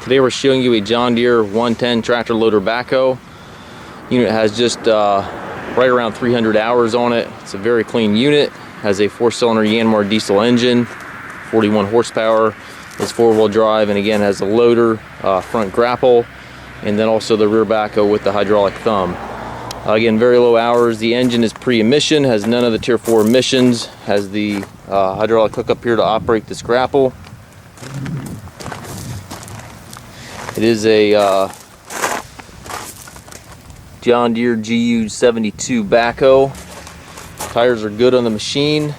Today we're showing you a John Deere 110 tractor loader backhoe. Unit has just right around 300 hours on it. It's a very clean unit. Has a 4-cylinder Yanmar diesel engine, 41 horsepower. It's 4-wheel drive, and again has a loader, front grapple, and then also the rear backhoe with the hydraulic thumb. Again, very low hours. The engine is pre-emission, has none of the Tier 4 emissions, has the hydraulic hookup here to operate this grapple. It is a John Deere GU72 backhoe. Tires are good on the machine.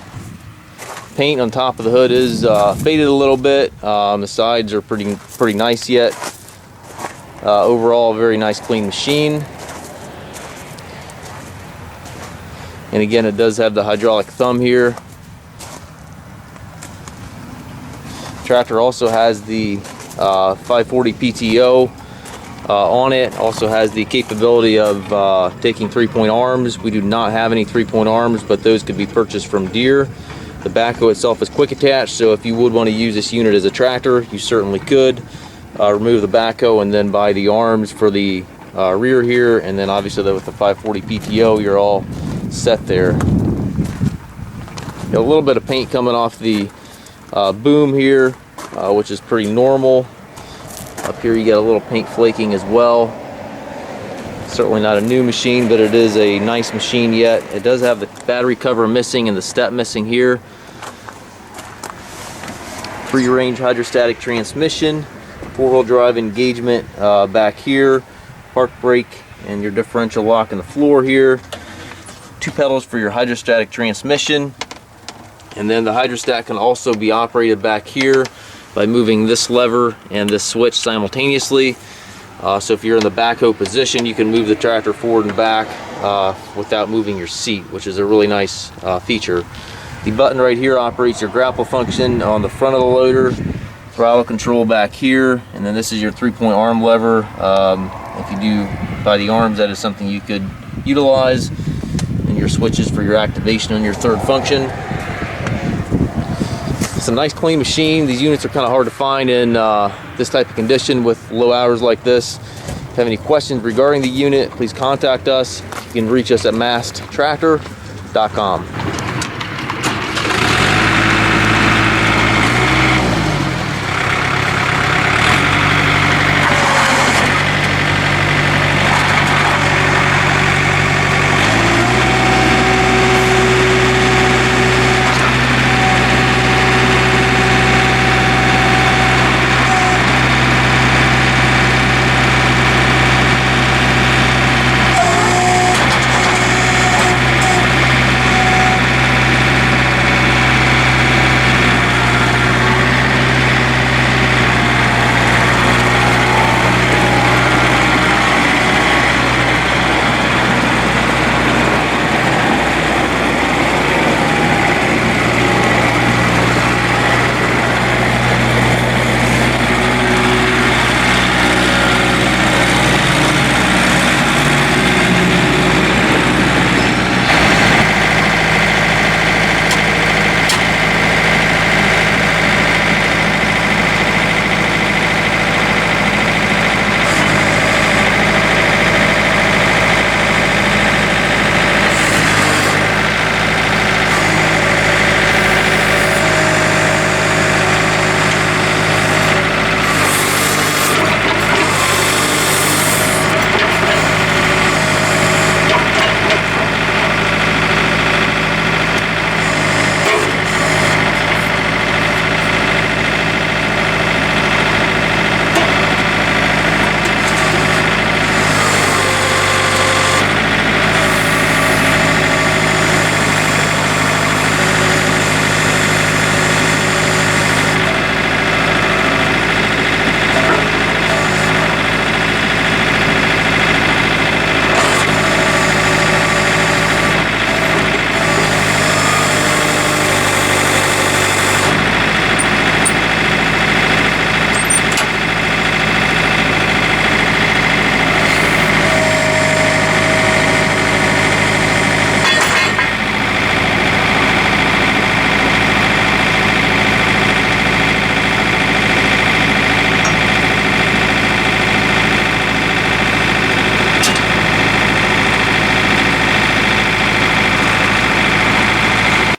Paint on top of the hood is faded a little bit. The sides are pretty nice yet. Overall, a very nice clean machine. And again, it does have the hydraulic thumb here. Tractor also has the 540 PTO on it. Also has the capability of taking 3-point arms. We do not have any 3-point arms, but those could be purchased from Deere. The backhoe itself is quick attach, so if you would want to use this unit as a tractor, you certainly could. Remove the backhoe and then buy the arms for the rear here, and then obviously with the 540 PTO, you're all set there. Got a little bit of paint coming off the boom here, which is pretty normal. Up here you get a little paint flaking as well. Certainly not a new machine, but it is a nice machine yet. It does have the battery cover missing and the step missing here. Free-range hydrostatic transmission, 4-wheel drive engagement back here, park brake, and your differential lock in the floor here. 2 pedals for your hydrostatic transmission, and then the hydrostat can also be operated back here by moving this lever and this switch simultaneously. So if you're in the backhoe position, you can move the tractor forward and back without moving your seat, which is a really nice feature. The button right here operates your grapple function on the front of the loader, throttle control back here, and then this is your 3-point arm lever. If you do buy the arms, that is something you could utilize. And your switches for your activation on your third function. It's a nice clean machine. These units are kind of hard to find in this type of condition with low hours like this. If you have any questions regarding the unit, please contact us. You can reach us at masttractor.com.